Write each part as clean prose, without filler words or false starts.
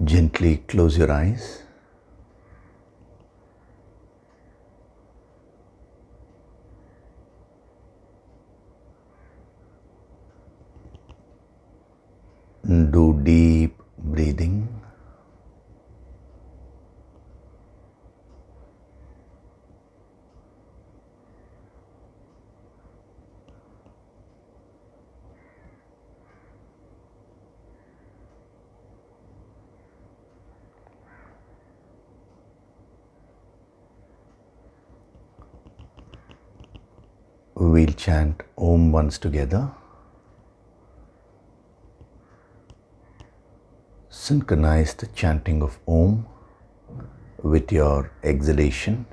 Gently close your eyes. Do deep breathing. We'll chant Om once together. Synchronize the chanting of Om with your exhalation,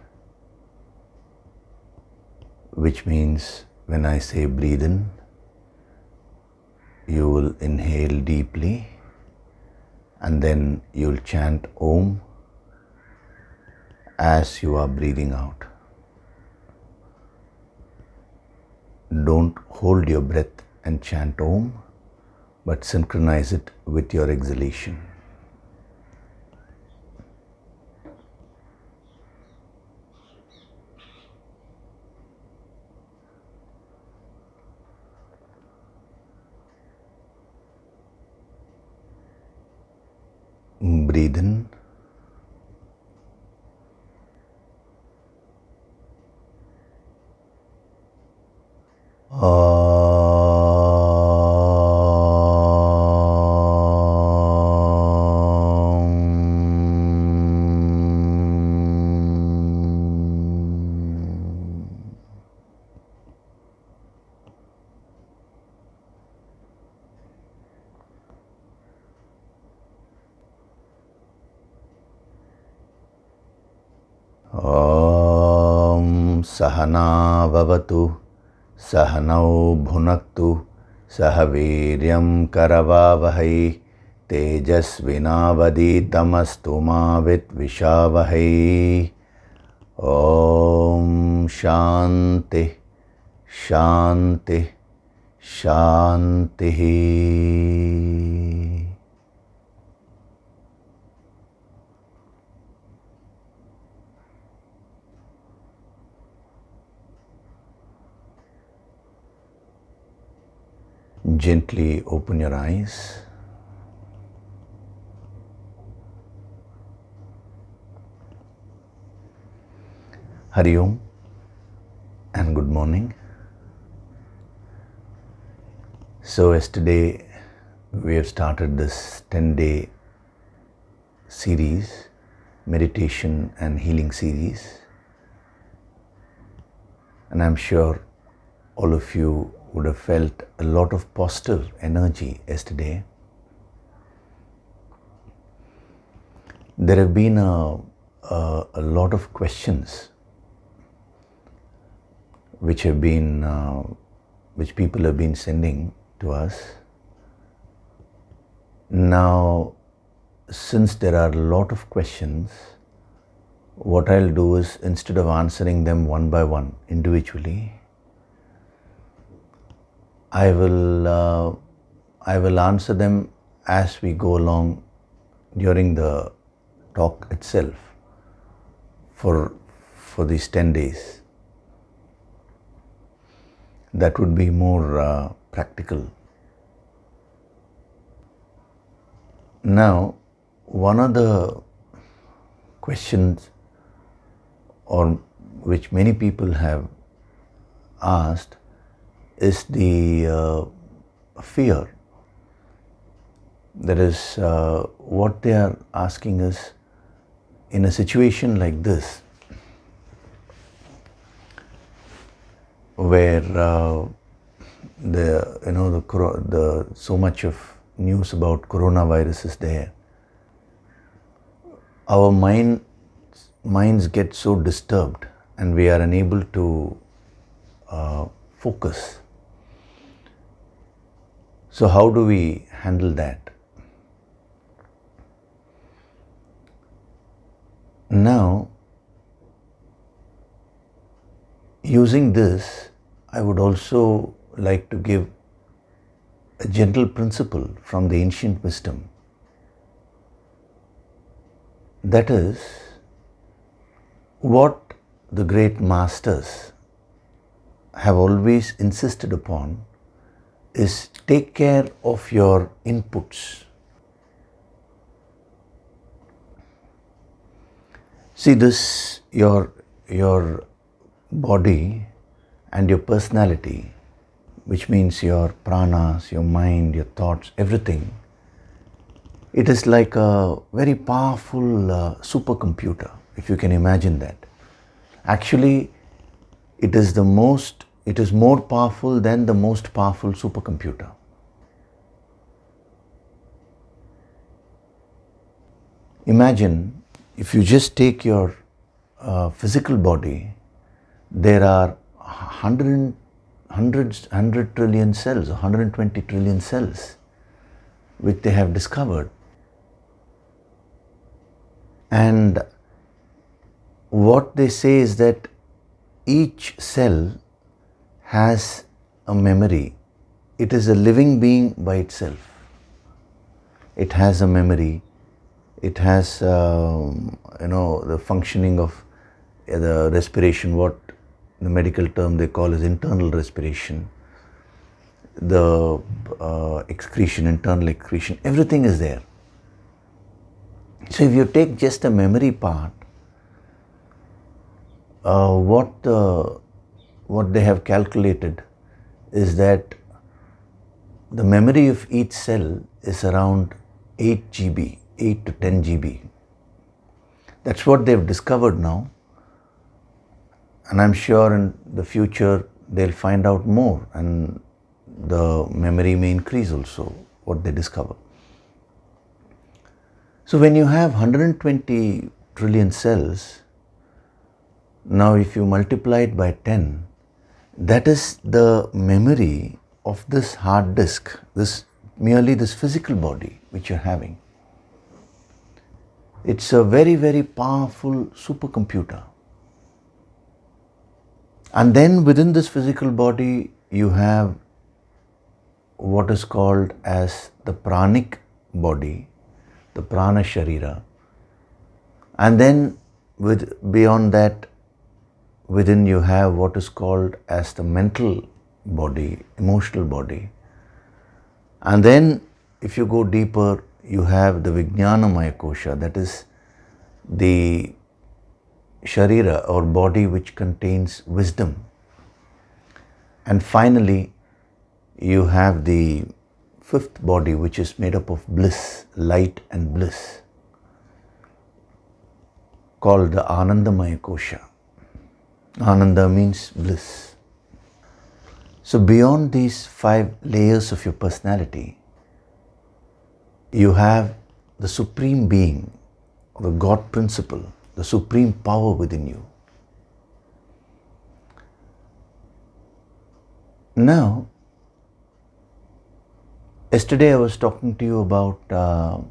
which means when I say breathe in, you will inhale deeply and then you'll chant Om as you are breathing out. Don't hold your breath and chant Om, but synchronize it with your exhalation. Breathe in. Om Sahana Vavatu Sahanau Bhunaktu Sahaviryam Karavavahai Tejasvinavaditamastu ma Vitvishavahai. Om Shanti Shanti Shanti. Gently open your eyes. Hari Om and good morning. So yesterday we have started this 10-day series, meditation and healing series, and I'm sure all of you would have felt a lot of positive energy yesterday. There have been a lot of questions which people have been sending to us. Now, since there are a lot of questions, what I'll do is, instead of answering them one by one individually, I will answer them as we go along during the talk itself for these 10 days. That would be more practical. Now, one of the questions which many people have asked is the fear. That is, what they are asking is, in a situation like this, where so much of news about coronavirus is there, our minds get so disturbed and we are unable to focus. So how do we handle that? Now, using this, I would also like to give a gentle principle from the ancient wisdom. That is what the great masters have always insisted upon, is take care of your inputs. See, this, your body and your personality, which means your pranas, your mind, your thoughts, everything, it is like a very powerful supercomputer, if you can imagine that. Actually, it is more powerful than the most powerful supercomputer. Imagine if you just take your physical body, there are 100 trillion cells, 120 trillion cells, which they have discovered. And what they say is that each cell has a memory. It is a living being by itself. It has a memory. It has, the functioning of the respiration, what the medical term they call is internal respiration, the excretion, internal excretion, everything is there. So if you take just a memory part, what they have calculated is that the memory of each cell is around 8 GB, 8 to 10 GB. That's what they've discovered now. And I'm sure in the future they'll find out more and the memory may increase also, what they discover. So when you have 120 trillion cells, now if you multiply it by 10, that is the memory of this hard disk, merely this physical body which you're having. It's a very, very powerful supercomputer. And then within this physical body, you have what is called as the pranic body, the prana sharira. And then beyond that, within you have what is called as the mental body, emotional body. And then if you go deeper, you have the vijnanamaya kosha, that is the sharira or body which contains wisdom. And finally, you have the fifth body which is made up of bliss, light and bliss, called the Anandamaya Kosha. Ananda means bliss. So beyond these 5 layers of your personality, you have the Supreme Being, the God principle, the supreme power within you. Now, yesterday I was talking to you about how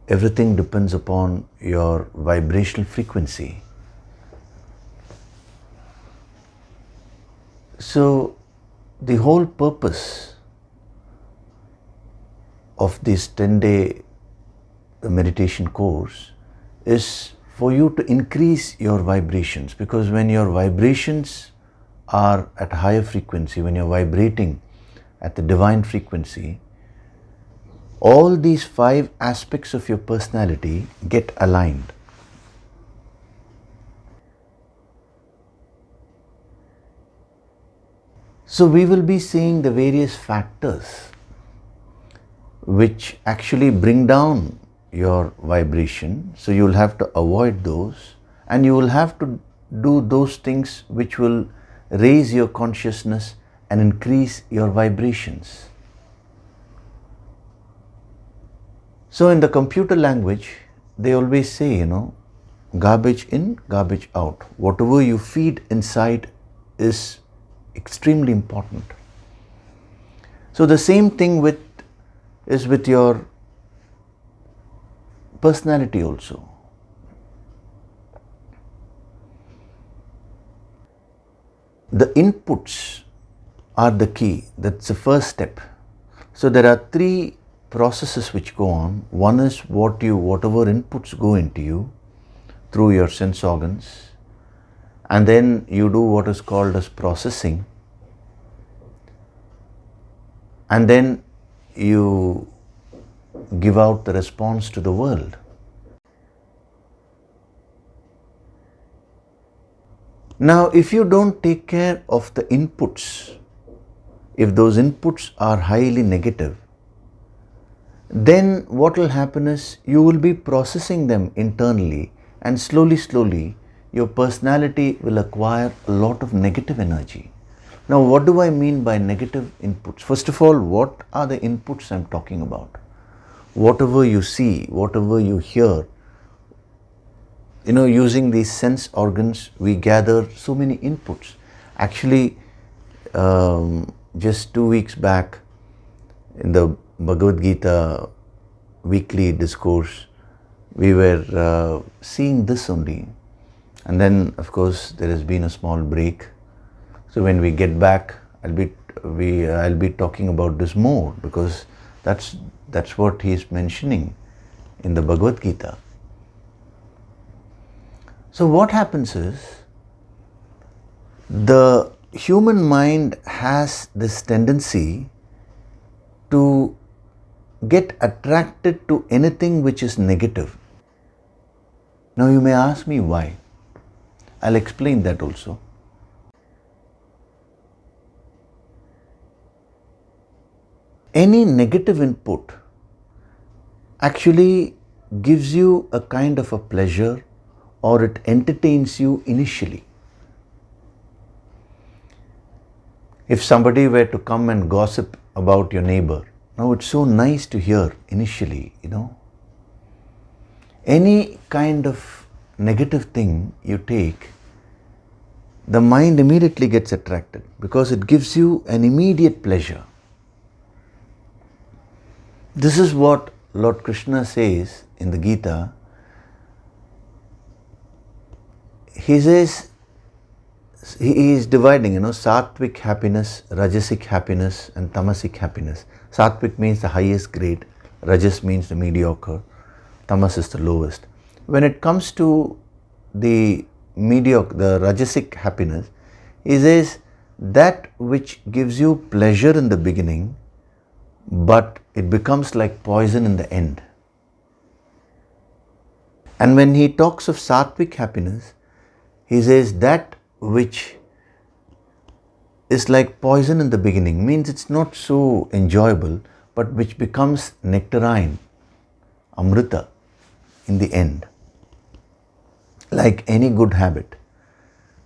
everything depends upon your vibrational frequency. So the whole purpose of this 10-day meditation course is for you to increase your vibrations, because when your vibrations are at higher frequency, when you're vibrating at the divine frequency, all these 5 aspects of your personality get aligned. So we will be seeing the various factors which actually bring down your vibration. So you will have to avoid those, and you will have to do those things which will raise your consciousness and increase your vibrations. So in the computer language, they always say, garbage in, garbage out. Whatever you feed inside is extremely important. So the same thing is with your personality also. The inputs are the key. That's the first step. So there are 3 processes which go on. One is whatever inputs go into you through your sense organs, and then you do what is called as processing, and then you give out the response to the world. Now, if you don't take care of the inputs, if those inputs are highly negative, then what will happen is you will be processing them internally, and slowly your personality will acquire a lot of negative energy. Now, what do I mean by negative inputs? First of all, what are the inputs I'm talking about? Whatever you see, whatever you hear, using these sense organs, we gather so many inputs. Actually, just 2 weeks back in the Bhagavad Gita weekly discourse, we were seeing this only. And then, of course, there has been a small break. So when we get back, I'll be talking about this more, because that's what he is mentioning in the Bhagavad Gita. So what happens is, the human mind has this tendency to get attracted to anything which is negative. Now you may ask me why. I'll explain that also. Any negative input actually gives you a kind of a pleasure, or it entertains you initially. If somebody were to come and gossip about your neighbor, now it's so nice to hear initially, Any kind of negative thing you take, the mind immediately gets attracted, because it gives you an immediate pleasure. This is what Lord Krishna says in the Gita. He says, he is dividing, sattvic happiness, rajasic happiness, and tamasic happiness. Sattvic means the highest grade, rajas means the mediocre, tamas is the lowest. When it comes to the mediocre, the rajasic happiness, he says that which gives you pleasure in the beginning, but it becomes like poison in the end. And when he talks of sattvic happiness, he says that which is like poison in the beginning, means it's not so enjoyable, but which becomes nectarine, amrita, in the end. Like any good habit,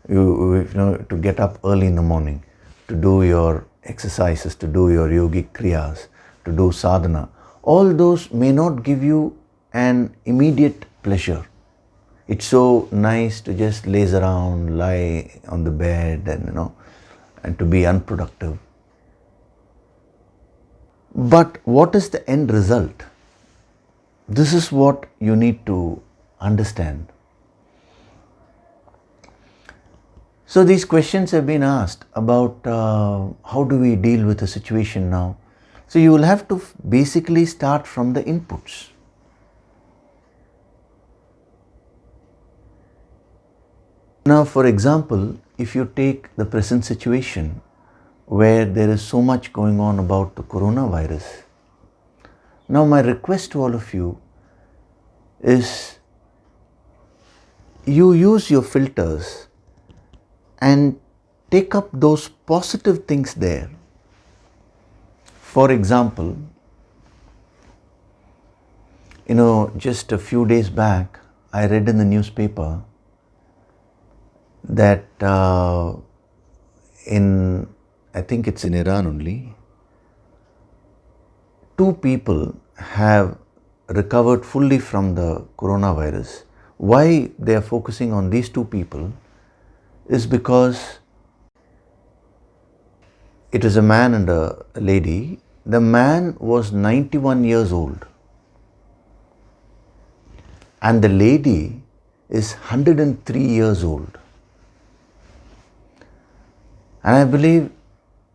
to get up early in the morning, to do your exercises, to do your yogic kriyas, to do sadhana, all those may not give you an immediate pleasure. It's so nice to just laze around, lie on the bed, and to be unproductive. But what is the end result? This is what you need to understand. So these questions have been asked about how do we deal with the situation now. So you will have to basically start from the inputs. Now, for example, if you take the present situation where there is so much going on about the coronavirus, now my request to all of you is, you use your filters and take up those positive things there. For example, just a few days back, I read in the newspaper that I think it's in Iran only, 2 people have recovered fully from the coronavirus. Why they are focusing on these 2 people is because it is a man and a lady. The man was 91 years old and the lady is 103 years old. And I believe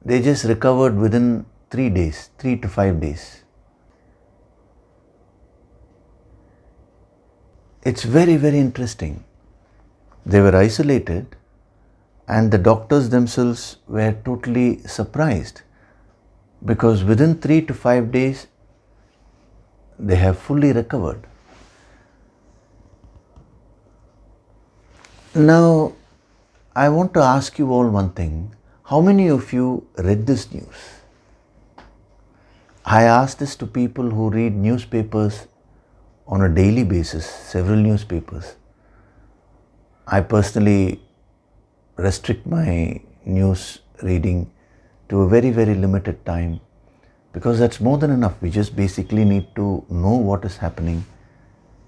they just recovered within 3 days, 3 to 5 days. it's very, very interesting. They were isolated and the doctors themselves were totally surprised because within 3 to 5 days they have fully recovered. Now, I want to ask you all one thing. How many of you read this news? I ask this to people who read newspapers on a daily basis, several newspapers. I personally restrict my news reading to a very, very limited time because that's more than enough. We just basically need to know what is happening.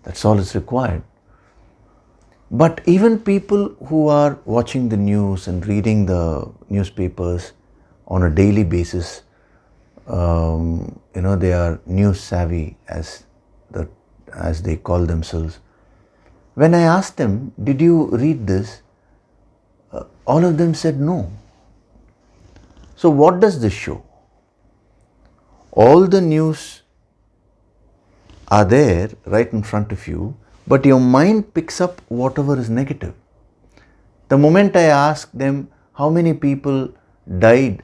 That's all is required. But even people who are watching the news and reading the newspapers on a daily basis, they are news savvy as they call themselves. When I asked them, did you read this? All of them said no. So what does this show? All the news are there right in front of you, but your mind picks up whatever is negative. The moment I ask them how many people died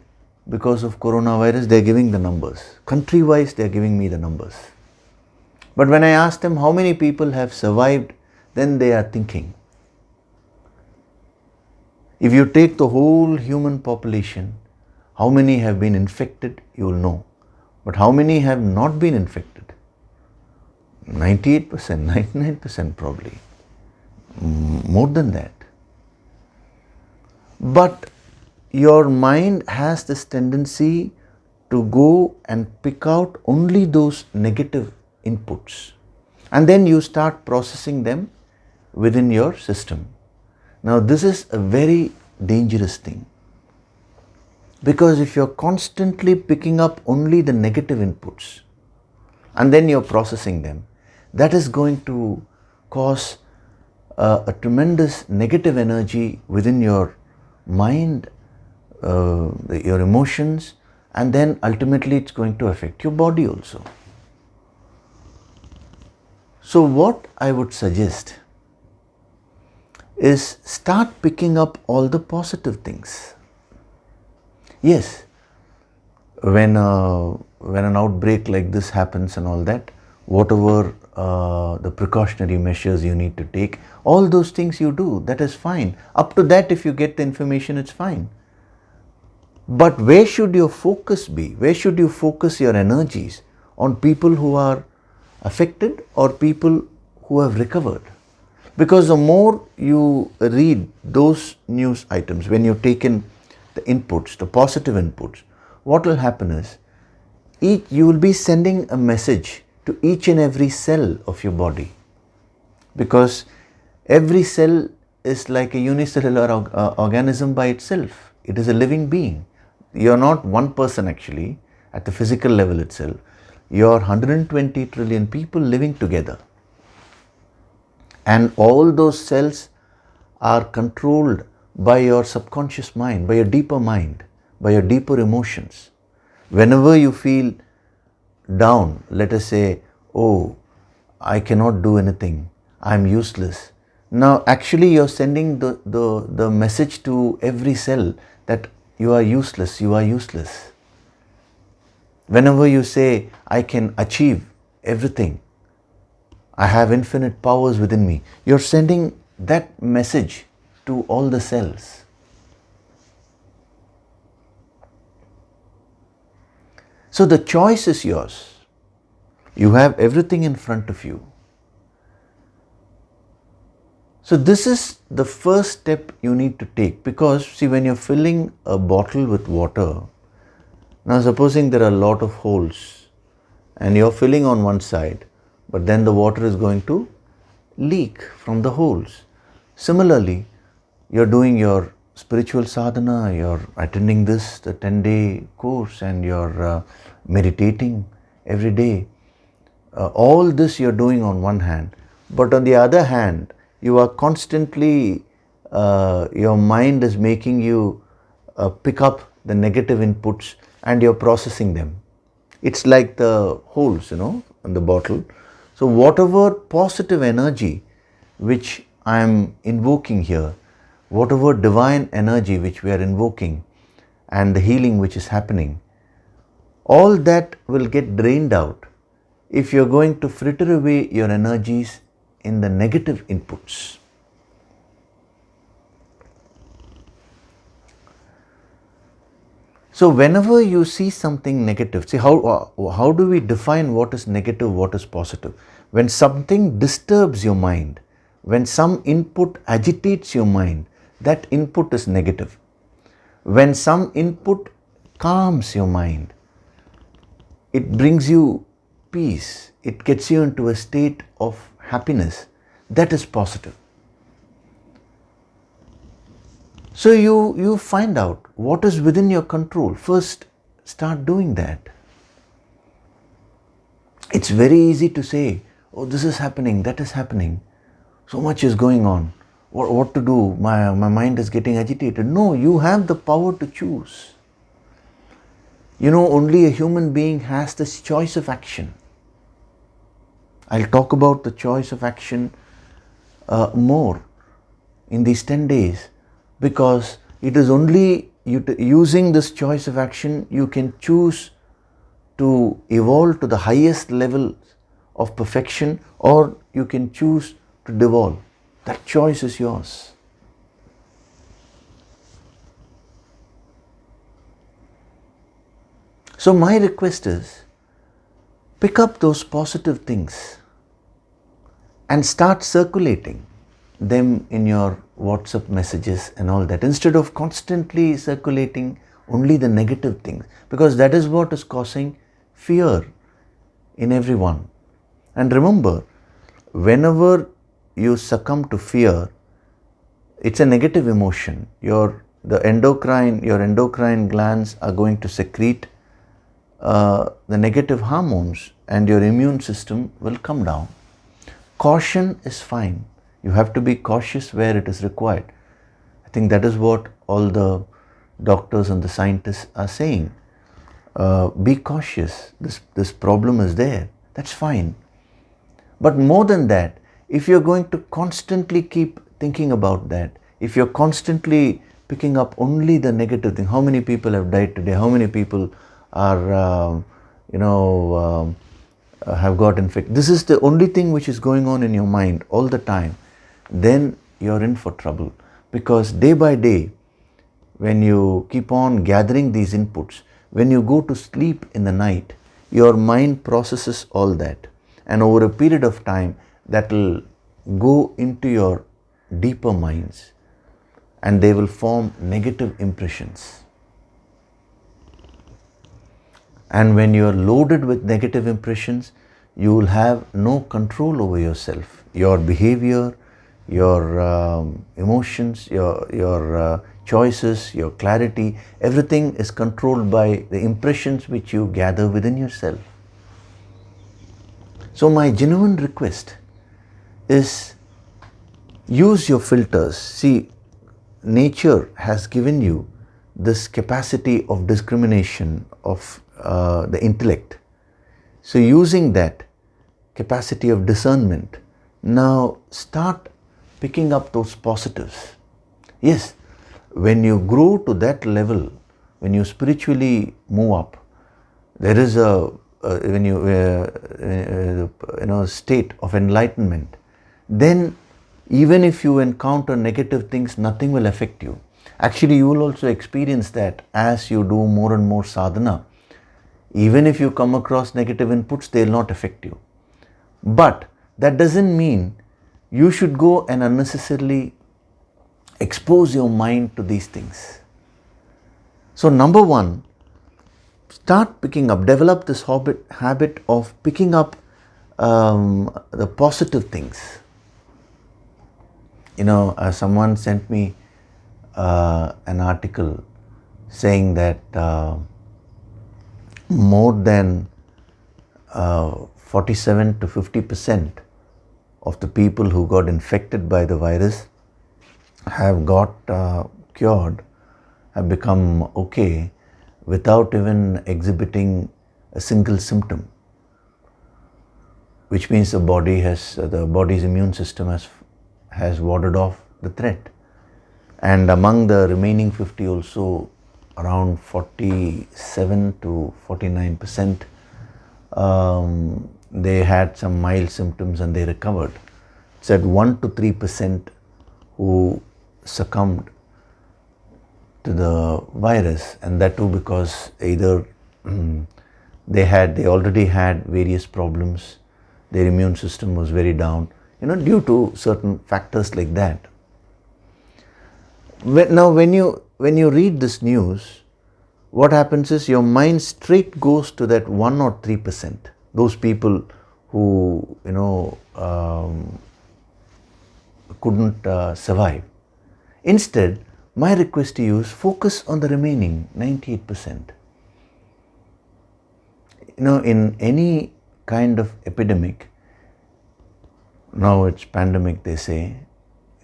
because of coronavirus, they are giving the numbers. Country-wise, they are giving me the numbers. But when I ask them how many people have survived, then they are thinking. If you take the whole human population, how many have been infected, you will know. But how many have not been infected? 98%, 99% probably. More than that. But your mind has this tendency to go and pick out only those negative inputs. And then you start processing them within your system. Now this is a very dangerous thing. Because if you're constantly picking up only the negative inputs and then you're processing them, that is going to cause a tremendous negative energy within your mind, your emotions, and then ultimately it's going to affect your body also. So what I would suggest is start picking up all the positive things. Yes, when an outbreak like this happens and all that, whatever the precautionary measures you need to take, all those things you do, that is fine. Up to that, if you get the information, it's fine. But where should your focus be? Where should you focus your energies? On people who are affected or people who have recovered? Because the more you read those news items, when you take in the inputs, the positive inputs, what will happen is you will be sending a message to each and every cell of your body, because every cell is like a unicellular organism by itself. It is a living being. You are not one person actually at the physical level itself. You are 120 trillion people living together. And all those cells are controlled by your subconscious mind, by your deeper mind, by your deeper emotions. Whenever you feel down, let us say, oh, I cannot do anything, I am useless. Now actually you are sending the message to every cell that you are useless, you are useless. Whenever you say, I can achieve everything, I have infinite powers within me, you are sending that message to all the cells. So the choice is yours. You have everything in front of you. So this is the first step you need to take, because see, when you're filling a bottle with water, now supposing there are a lot of holes and you're filling on one side, but then the water is going to leak from the holes. Similarly, you're doing your spiritual sadhana, you're attending the 10-day course, and you're meditating every day. All this you're doing on one hand, but on the other hand, you are constantly, your mind is making you pick up the negative inputs and you're processing them. It's like the holes, in the bottle. So whatever positive energy which I am invoking here, whatever divine energy which we are invoking and the healing which is happening, all that will get drained out if you're going to fritter away your energies in the negative inputs. So whenever you see something negative, see how do we define what is negative, what is positive? When something disturbs your mind, when some input agitates your mind, that input is negative. When some input calms your mind, it brings you peace, it gets you into a state of happiness, that is positive. So you find out what is within your control. First, start doing that. It's very easy to say, oh, this is happening, that is happening, so much is going on. What to do? My mind is getting agitated. No, you have the power to choose. You know, only a human being has this choice of action. I'll talk about the choice of action more in these 10 days, because it is only using this choice of action you can choose to evolve to the highest level of perfection, or you can choose to devolve. That choice is yours. So my request is, pick up those positive things and start circulating them in your WhatsApp messages and all that, instead of constantly circulating only the negative things, because that is what is causing fear in everyone. And remember, whenever you succumb to fear, it's a negative emotion. Your endocrine glands are going to secrete the negative hormones and your immune system will come down. Caution is fine. You have to be cautious where it is required. I think that is what all the doctors and the scientists are saying. Be cautious. This problem is there. That's fine. But more than that, if you're going to constantly keep thinking about that, if you're constantly picking up only the negative thing, how many people have died today? How many people are, have got infected? This is the only thing which is going on in your mind all the time. Then you're in for trouble, because day by day, when you keep on gathering these inputs, when you go to sleep in the night, your mind processes all that, and over a period of time that will go into your deeper minds and they will form negative impressions. And when you are loaded with negative impressions, you will have no control over yourself, your behavior, your emotions, your choices, your clarity. Everything is controlled by the impressions which you gather within yourself. So my genuine request is, use your filters. See, nature has given you this capacity of discrimination of the intellect. So using that capacity of discernment, now start picking up those positives. Yes, when you grow to that level, when you spiritually move up, there is a state of enlightenment. Then even if you encounter negative things, nothing will affect you. Actually, you will also experience that as you do more and more sadhana. Even if you come across negative inputs, they will not affect you. But that doesn't mean you should go and unnecessarily expose your mind to these things. So number one, start picking up, develop this habit of picking up the positive things. Someone sent me an article saying that more than 47 to 50% of the people who got infected by the virus have got cured, have become okay without even exhibiting a single symptom, which means the body's immune system has has warded off the threat. And among the remaining 50 also, around 47 to 49%, they had some mild symptoms and they recovered. It's at 1 to 3% who succumbed to the virus, and that too because either they already had various problems, their immune system was very down, due to certain factors like that. Now when you read this news, what happens is your mind straight goes to that 1 or 3%, those people who couldn't survive. Instead, my request to you is focus on the remaining 98%. In any kind of epidemic, now it's pandemic they say,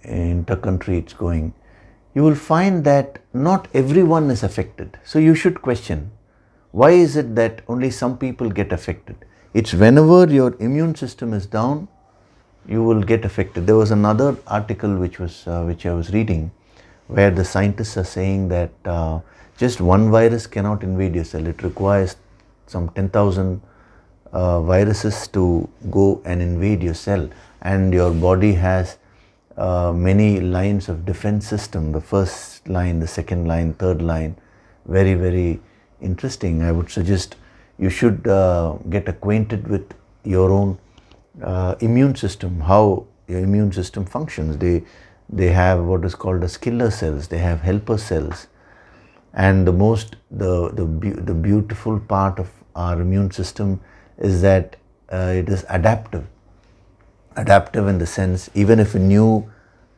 inter-country it's going, you will find that not everyone is affected. So you should question, why is it that only some people get affected? It's whenever your immune system is down, you will get affected. There was another article which I was reading, where the scientists are saying that just one virus cannot invade your cell. It requires some 10,000 viruses to go and invade your cell, and your body has many lines of defense system, the first line, the second line, third line. Very, very interesting. I would suggest you should get acquainted with your own immune system, how your immune system functions. They have what is called as killer cells, they have helper cells, and the beautiful part of our immune system is that it is adaptive in the sense, even if a new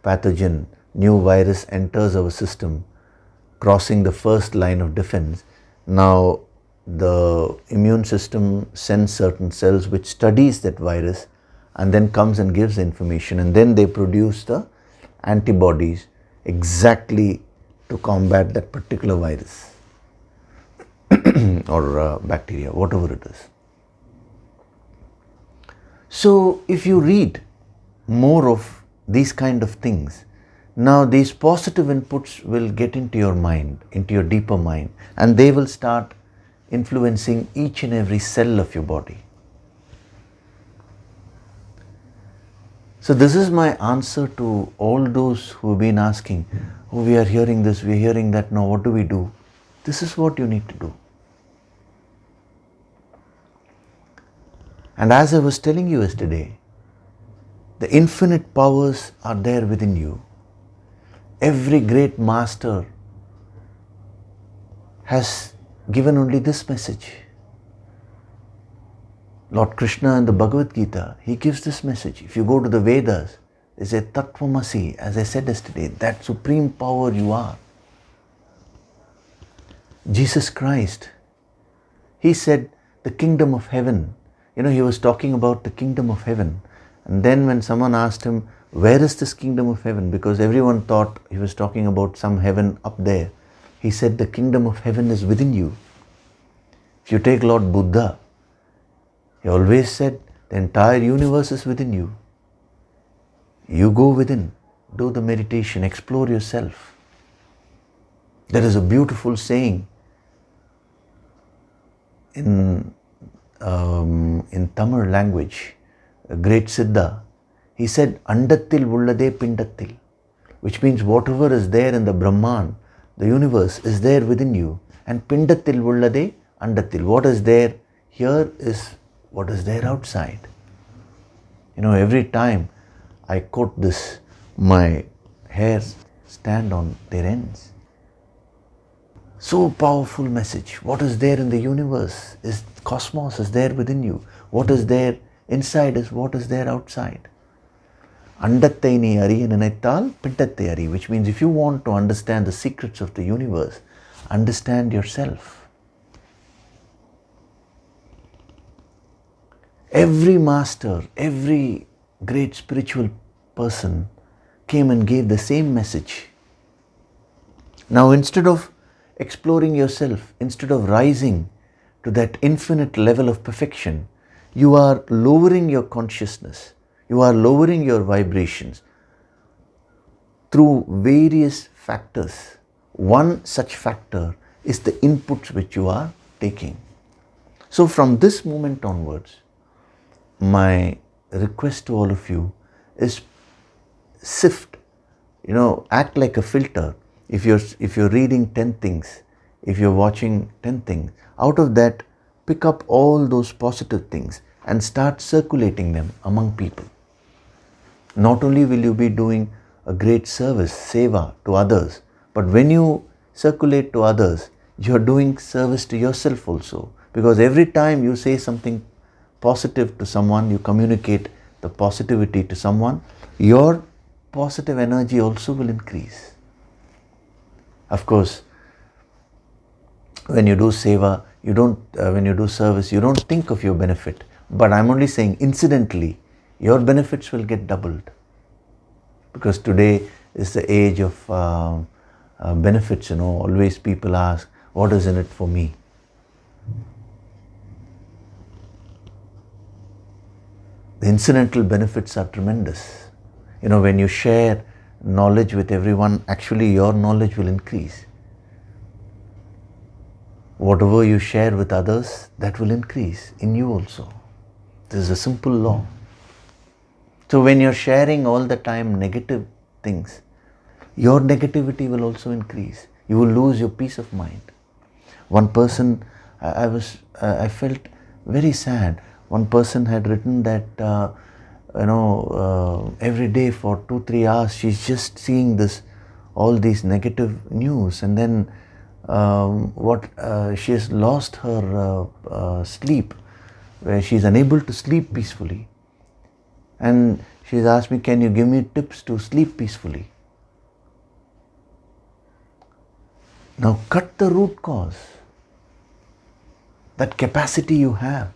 pathogen, new virus enters our system, crossing the first line of defense, now the immune system sends certain cells which studies that virus and then comes and gives information, and then they produce the antibodies exactly to combat that particular virus or bacteria, whatever it is. So if you read more of these kind of things, now these positive inputs will get into your mind, into your deeper mind, and they will start influencing each and every cell of your body. So this is my answer to all those who have been asking, oh, we are hearing this, we are hearing that, now what do we do? This is what you need to do. And as I was telling you yesterday, the infinite powers are there within you. Every great master has given only this message. Lord Krishna in the Bhagavad Gita, he gives this message. If you go to the Vedas, they say Tattvamasi, as I said yesterday, that supreme power you are. Jesus Christ, he said the kingdom of heaven. He was talking about the kingdom of heaven. And then when someone asked him, where is this kingdom of heaven? Because everyone thought he was talking about some heaven up there. He said the kingdom of heaven is within you. If you take Lord Buddha, he always said the entire universe is within you. You go within, do the meditation, explore yourself. There is a beautiful saying in Tamil language, a great Siddha. He said, Andattil Ullade Pindattil, which means whatever is there in the Brahman, the universe, is there within you. And Pindattil Ullade Andattil, what is there here is what is there outside. Every time I quote this, my hairs stand on their ends. So powerful message. What is there in the universe is cosmos is there within you. What is there inside is what is there outside. Andathai ni ariya ninaital pindathai ari, which means if you want to understand the secrets of the universe, understand yourself. Every master, every great spiritual person came and gave the same message. Now instead of exploring yourself, instead of rising to that infinite level of perfection, you are lowering your consciousness, you are lowering your vibrations. through various factors. One such factor is the inputs which you are taking. So from this moment onwards, my request to all of you is sift, act like a filter. If you're reading 10 things, if you're watching 10 things, out of that pick up all those positive things and start circulating them among people. Not only will you be doing a great service, seva, to others, but when you circulate to others, you're doing service to yourself also. Because every time you say something positive to someone, you communicate the positivity to someone, your positive energy also will increase. Of course, when you do seva, when you do service, you don't think of your benefit. But I'm only saying, incidentally, your benefits will get doubled. Because today is the age of benefits, always people ask, what is in it for me? The incidental benefits are tremendous. When you share knowledge with everyone, actually your knowledge will increase. Whatever you share with others, that will increase in you also. This is a simple law. So when you're sharing all the time negative things, your negativity will also increase. You will lose your peace of mind. One person, I felt very sad. One person had written that, every day for 2-3 hours, she's just seeing all these negative news, and then she has lost her sleep, where she's unable to sleep peacefully. And she's asked me, can you give me tips to sleep peacefully? Now cut the root cause, that capacity you have.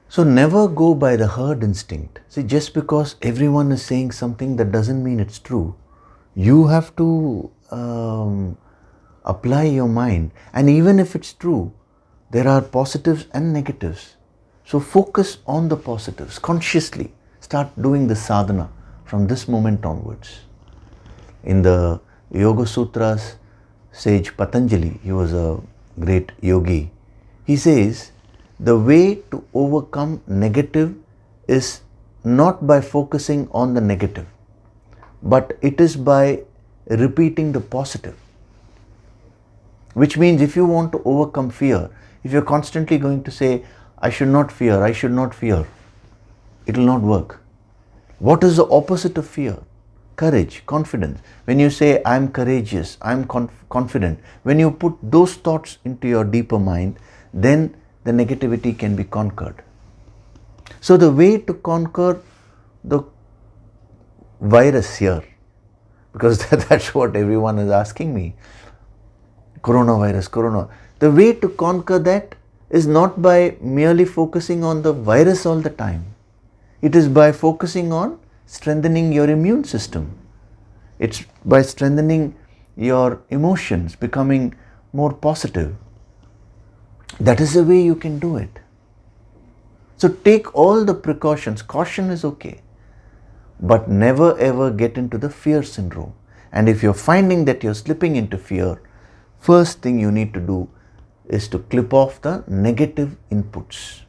So never go by the herd instinct. See, just because everyone is saying something, that doesn't mean it's true. You have to apply your mind. And even if it's true, there are positives and negatives. So focus on the positives consciously. Start doing the sadhana from this moment onwards. In the Yoga Sutras, sage Patanjali, he was a great yogi, he says, the way to overcome negative is not by focusing on the negative, but it is by repeating the positive. Which means if you want to overcome fear, if you're constantly going to say, I should not fear, it will not work. What is the opposite of fear? Courage, confidence. When you say, I'm courageous, I'm confident, when you put those thoughts into your deeper mind, then the negativity can be conquered. So the way to conquer the virus here, because that's what everyone is asking me, coronavirus. The way to conquer that is not by merely focusing on the virus all the time. It is by focusing on strengthening your immune system. It's by strengthening your emotions, becoming more positive. That is the way you can do it. So take all the precautions. Caution is okay. But never ever get into the fear syndrome. And if you're finding that you're slipping into fear, first thing you need to do is to clip off the negative inputs.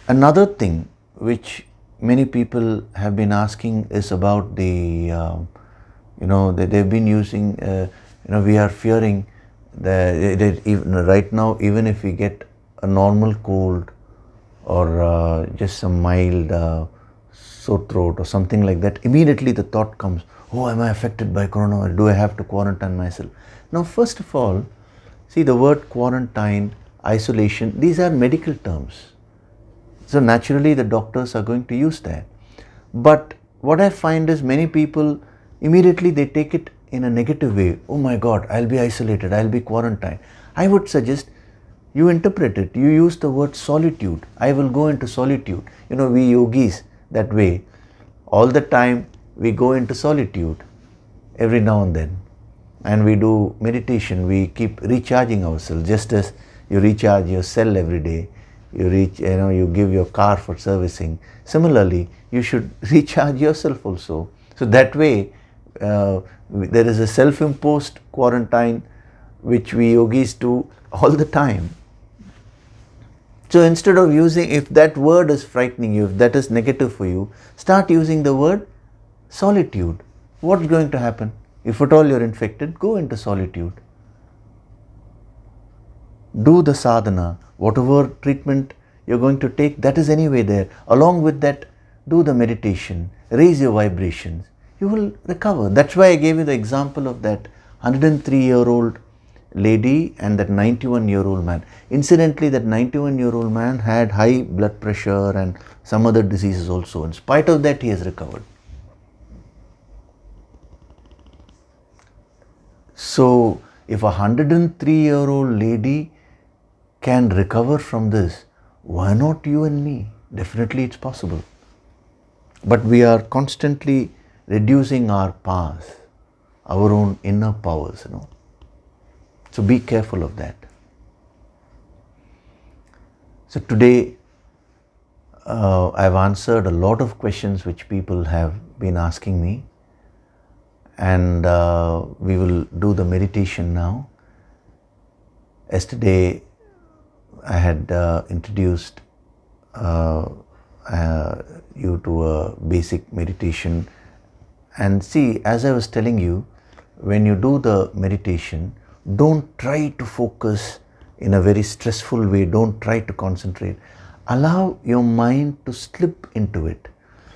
Another thing which many people have been asking is about they've been using, we are fearing that even right now, even if we get a normal cold or just some mild sore throat or something like that, immediately the thought comes, oh, am I affected by coronavirus? Do I have to quarantine myself? Now, first of all, see, the word quarantine, isolation, these are medical terms. So naturally the doctors are going to use that. But what I find is many people immediately they take it in a negative way. Oh my God, I'll be isolated, I'll be quarantined. I would suggest you interpret it. You use the word solitude. I will go into solitude. We yogis that way. All the time we go into solitude every now and then. And we do meditation. We keep recharging ourselves. Just as You recharge your cell every day. You give your car for servicing. Similarly, you should recharge yourself also. So that way, there is a self-imposed quarantine which we yogis do all the time. So instead of using, if that word is frightening you, if that is negative for you, start using the word solitude. What's going to happen? If at all you're infected, go into solitude. Do the sadhana, whatever treatment you're going to take, that is anyway there. Along with that, do the meditation, raise your vibrations. You will recover. That's why I gave you the example of that 103-year-old lady and that 91-year-old man. Incidentally, that 91-year-old man had high blood pressure and some other diseases also. In spite of that, he has recovered. So, if a 103-year-old lady can recover from this, why not you and me? Definitely it's possible. But we are constantly reducing our powers, our own inner powers, So be careful of that. So today, I've answered a lot of questions which people have been asking me, and we will do the meditation now. Yesterday, I had introduced you to a basic meditation, and see, as I was telling you, when you do the meditation, don't try to focus in a very stressful way. Don't try to concentrate. Allow your mind to slip into it.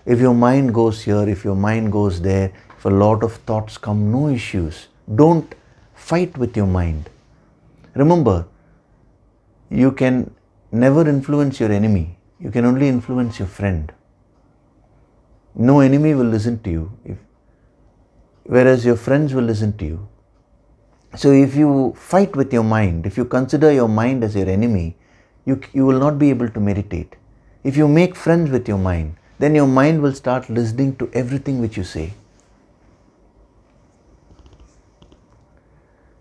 If your mind goes here, if your mind goes there, if a lot of thoughts come, no issues. Don't fight with your mind. Remember, you can never influence your enemy. You can only influence your friend. No enemy will listen to you, whereas your friends will listen to you. So if you fight with your mind, if you consider your mind as your enemy, you will not be able to meditate. If you make friends with your mind, then your mind will start listening to everything which you say.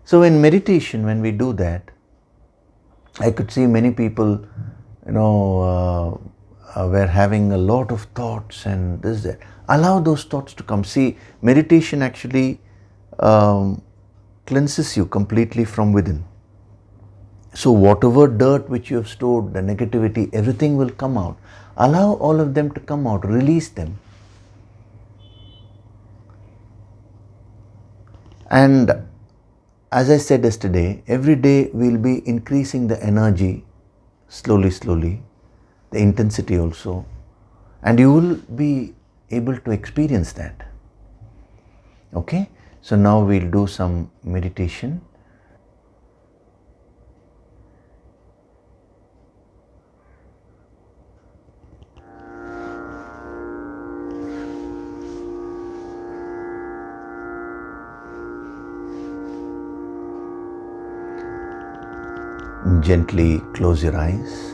So in meditation, when we do that, I could see many people, were having a lot of thoughts and this, that. Allow those thoughts to come. See, meditation actually cleanses you completely from within. So whatever dirt which you have stored, the negativity, everything will come out. Allow all of them to come out, release them. And as I said yesterday, every day we'll be increasing the energy slowly, the intensity also, and you will be able to experience that. Okay? So now we'll do some meditation. Gently close your eyes.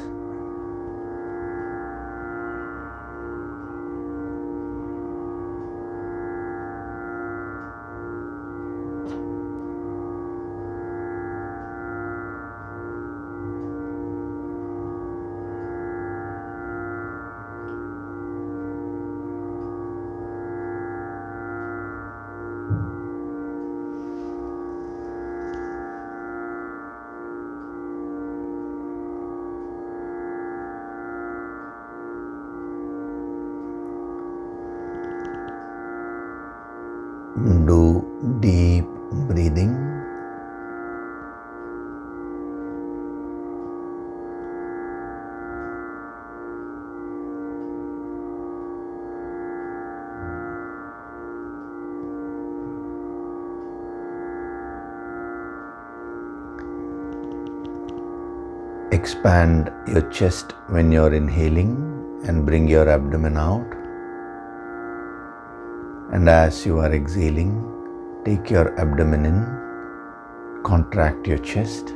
Do deep breathing. Expand your chest when you're inhaling and bring your abdomen out. And as you are exhaling, take your abdomen in, contract your chest.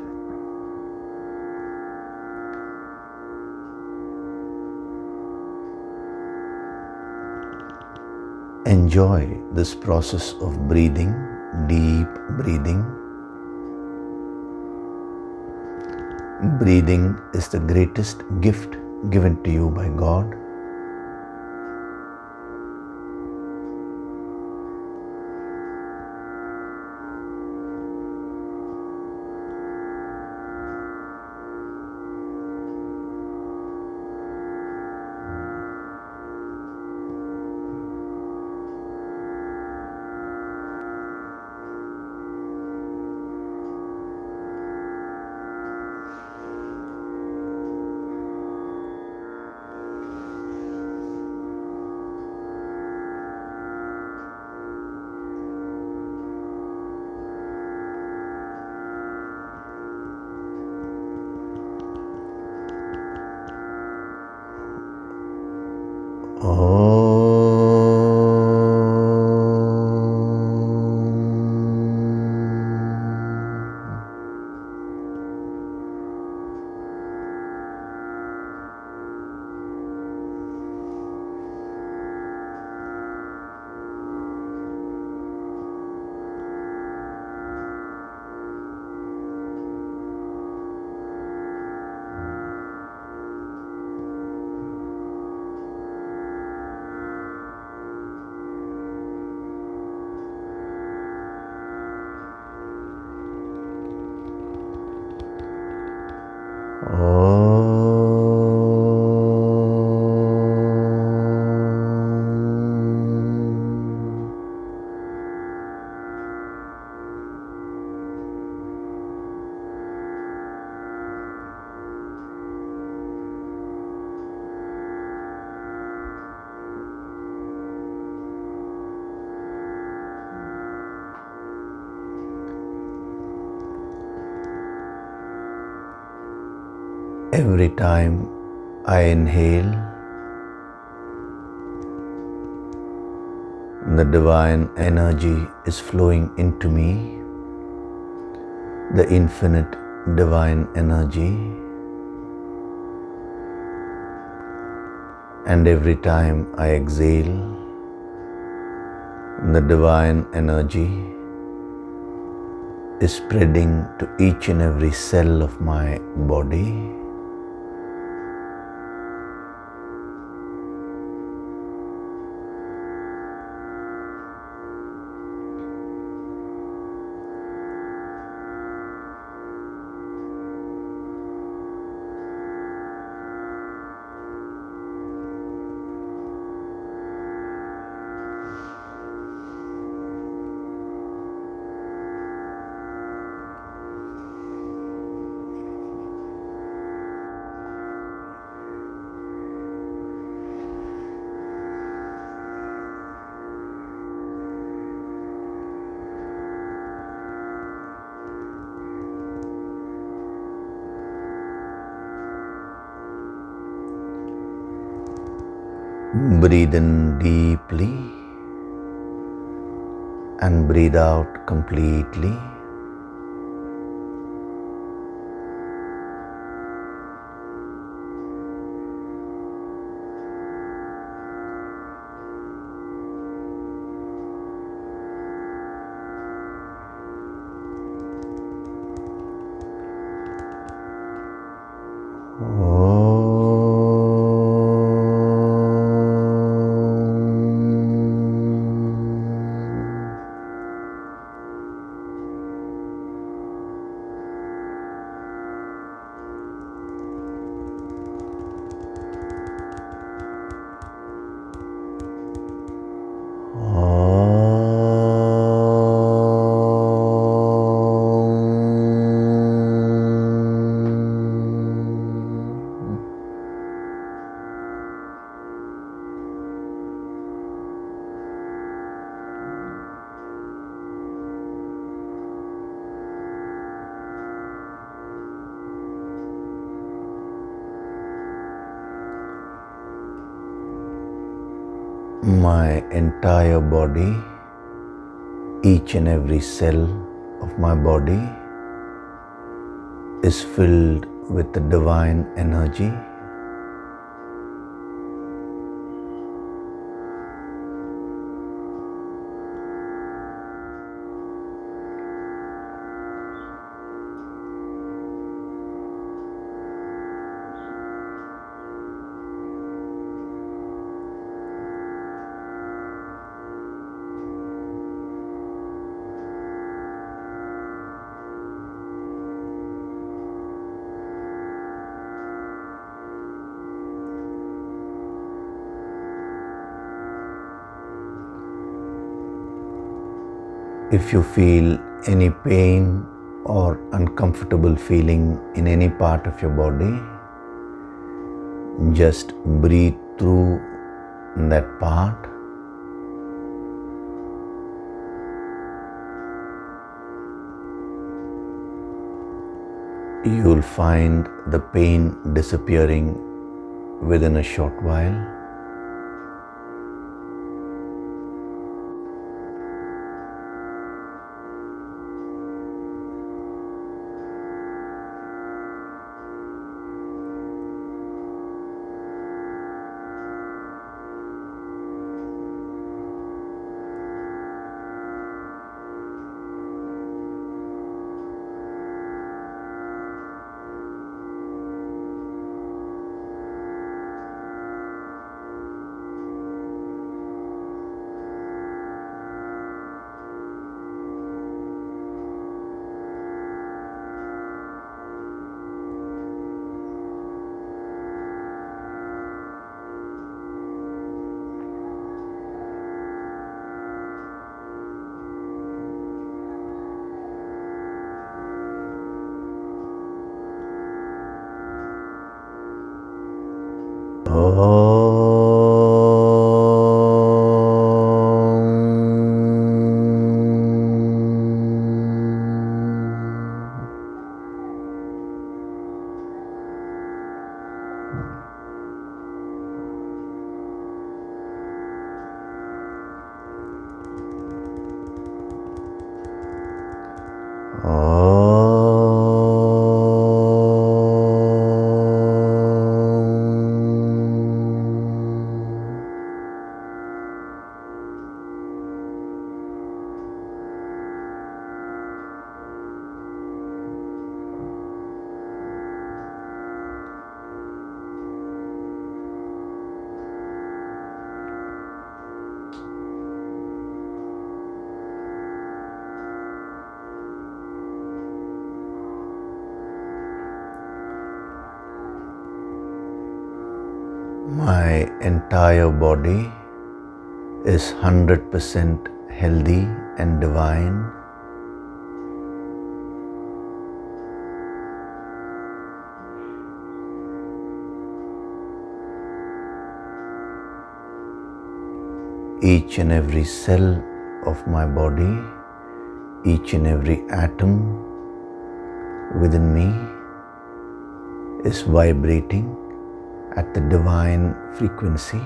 Enjoy this process of breathing, deep breathing. Breathing is the greatest gift given to you by God. Every time I inhale, the divine energy is flowing into me, the infinite divine energy. And every time I exhale, the divine energy is spreading to each and every cell of my body. Breathe in deeply and breathe out completely. My entire body, each and every cell of my body is filled with the divine energy. If you feel any pain or uncomfortable feeling in any part of your body, just breathe through that part. You will find the pain disappearing within a short while. My entire body is 100% healthy and divine. Each and every cell of my body, each and every atom within me is vibrating at the divine frequency.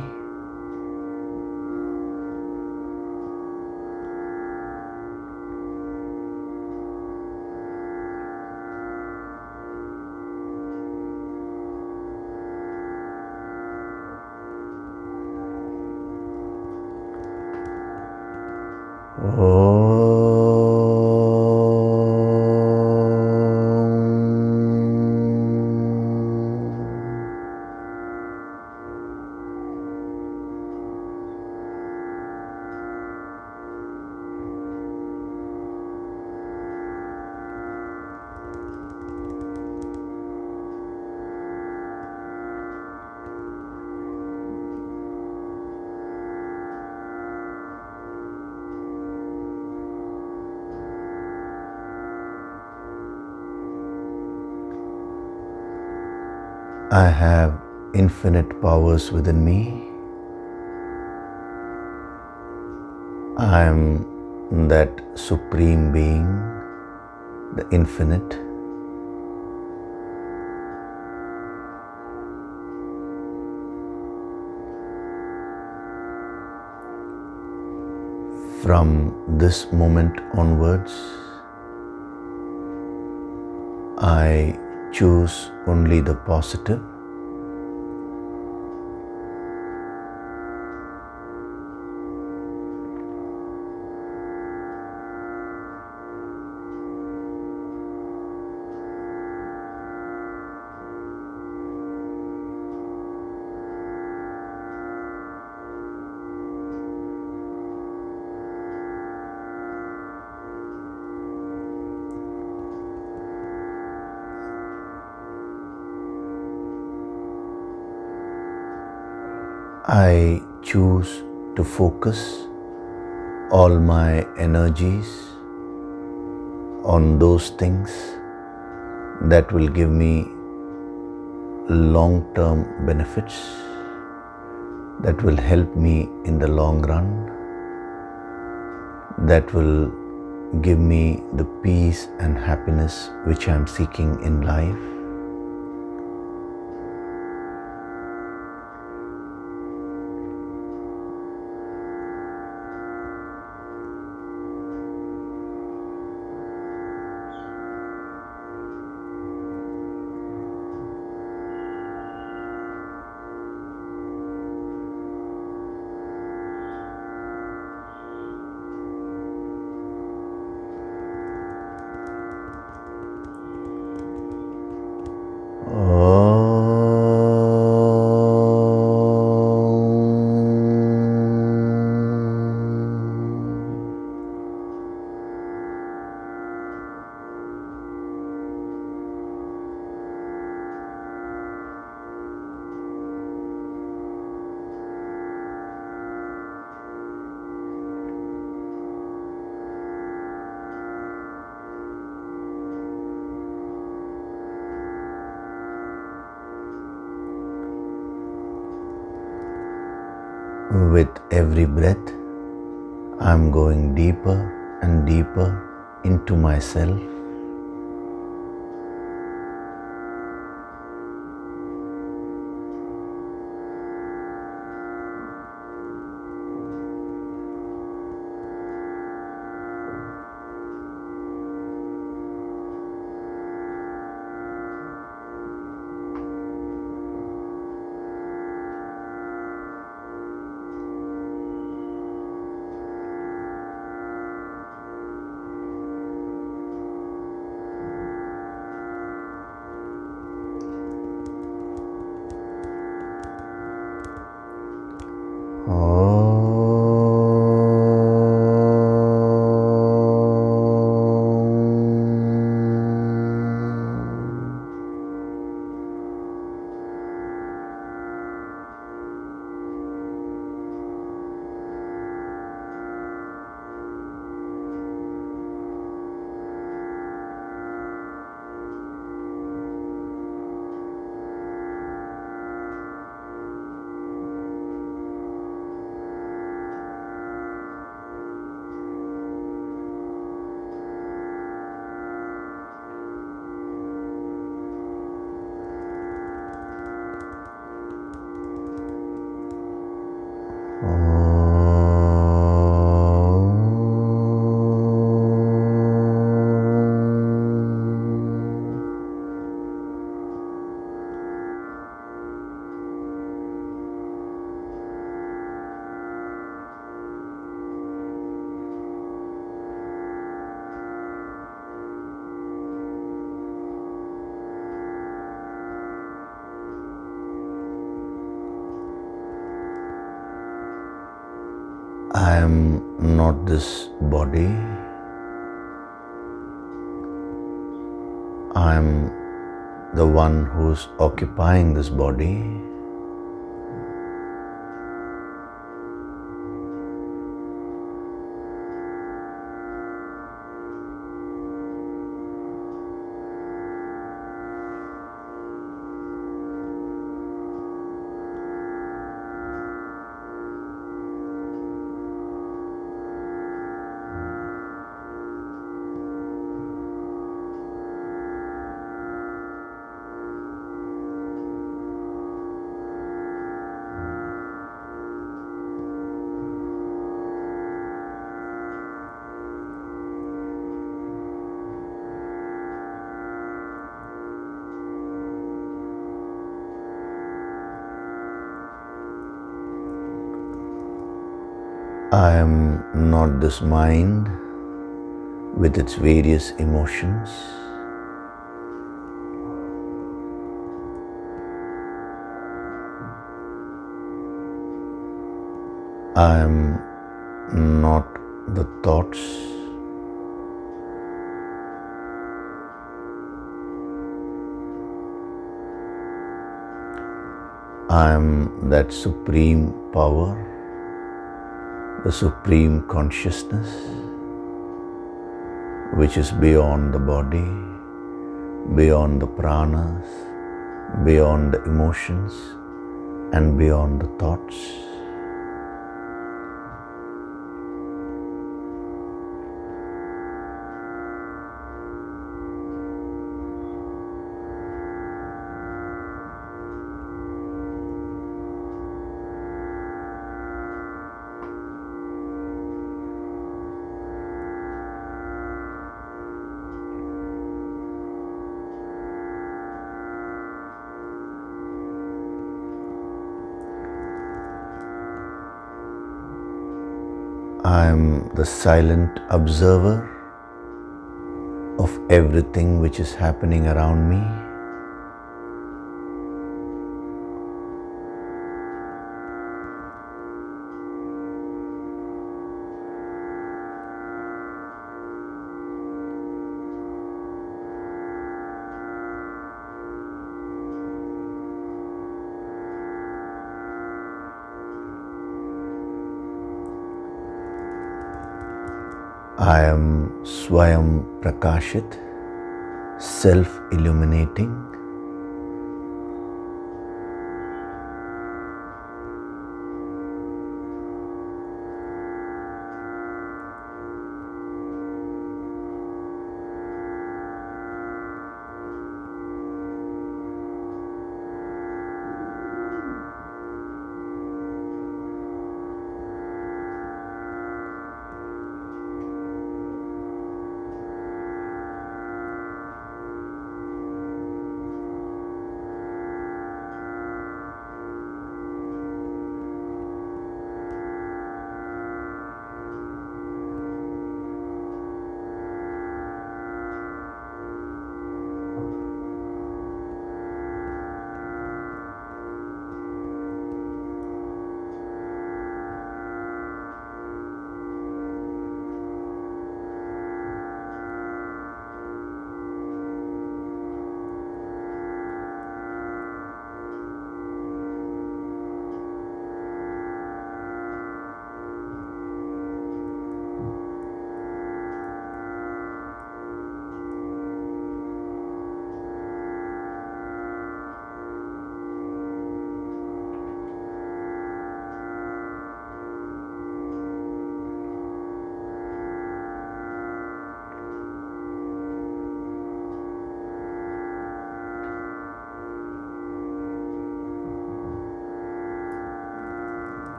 I have infinite powers within me. I am that Supreme Being, the Infinite. From this moment onwards, I choose only the positive. I choose to focus all my energies on those things that will give me long-term benefits, that will help me in the long run, that will give me the peace and happiness which I am seeking in life. With every breath, I'm going deeper and deeper into myself. I am not this body. I am the one who's occupying this body. I am not this mind with its various emotions. I am not the thoughts. I am that supreme power, the supreme consciousness, which is beyond the body, beyond the pranas, beyond the emotions, and beyond the thoughts. I am the silent observer of everything which is happening around me. I am Swayam Prakashit, self-illuminating.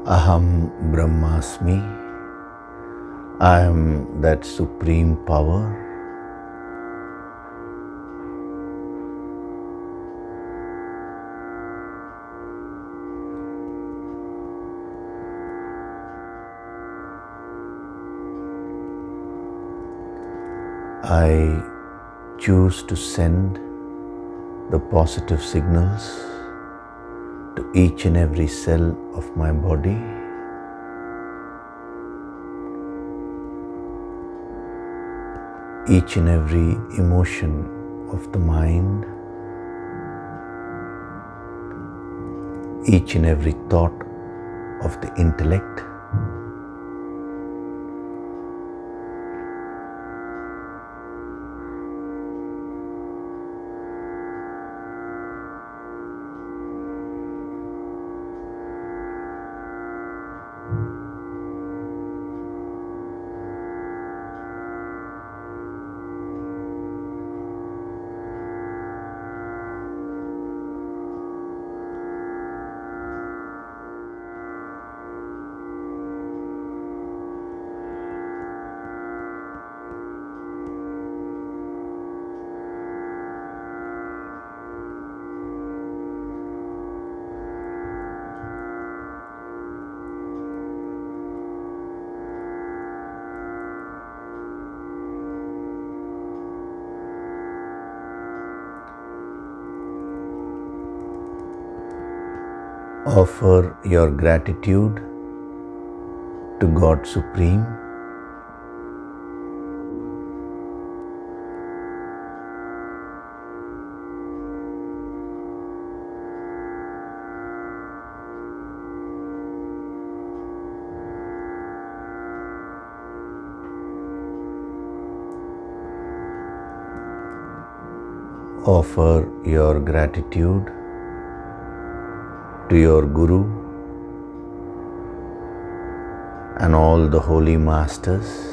Aham Brahmasmi. I am that supreme power. I choose to send the positive signals to each and every cell of my body. Each and every emotion of the mind, each and every thought of the intellect, offer your gratitude to God Supreme. Offer your gratitude to your Guru and all the holy masters.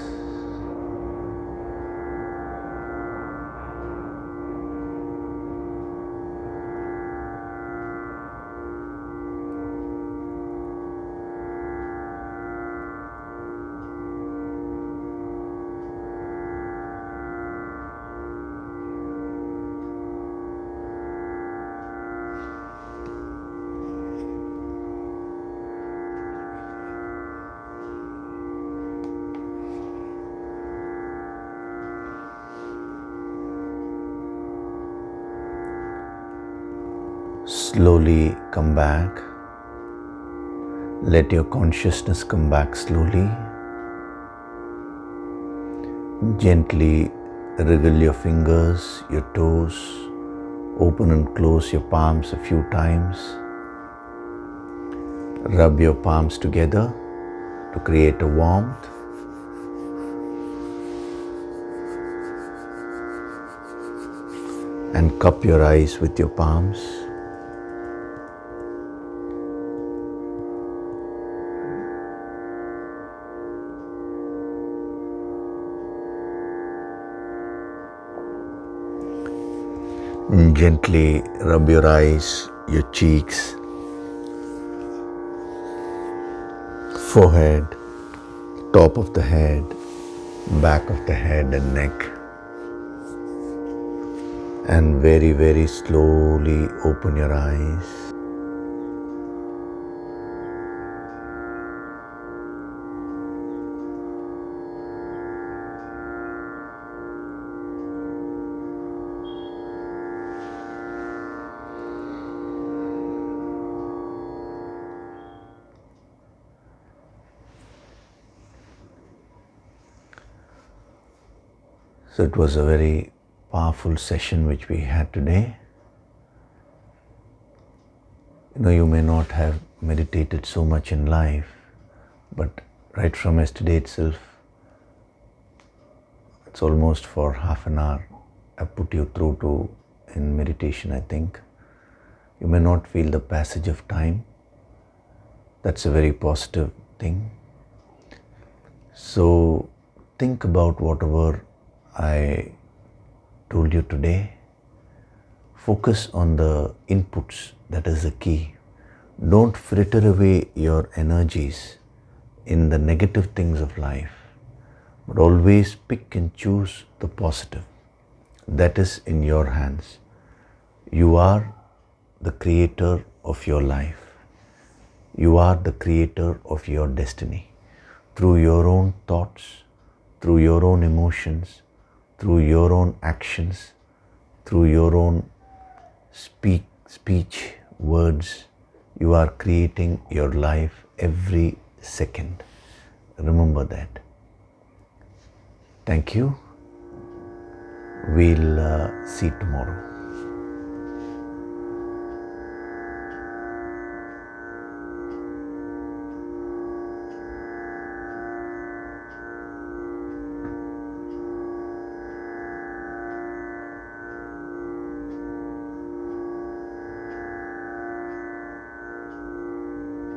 Slowly come back. Let your consciousness come back slowly. Gently wriggle your fingers, your toes. Open and close your palms a few times. Rub your palms together to create a warmth. And cup your eyes with your palms. Gently rub your eyes, your cheeks, forehead, top of the head, back of the head and neck. And very, very slowly open your eyes. So it was a very powerful session which we had today. You may not have meditated so much in life, but right from yesterday itself, it's almost for half an hour I put you through to in meditation, I think. You may not feel the passage of time. That's a very positive thing. So think about whatever I told you today. Focus on the inputs, that is the key. Don't fritter away your energies in the negative things of life, but always pick and choose the positive. That is in your hands. You are the creator of your life. You are the creator of your destiny. Through your own thoughts, through your own emotions, through your own actions, through your own speech, words, you are creating your life every second. Remember that. Thank you. We'll see tomorrow.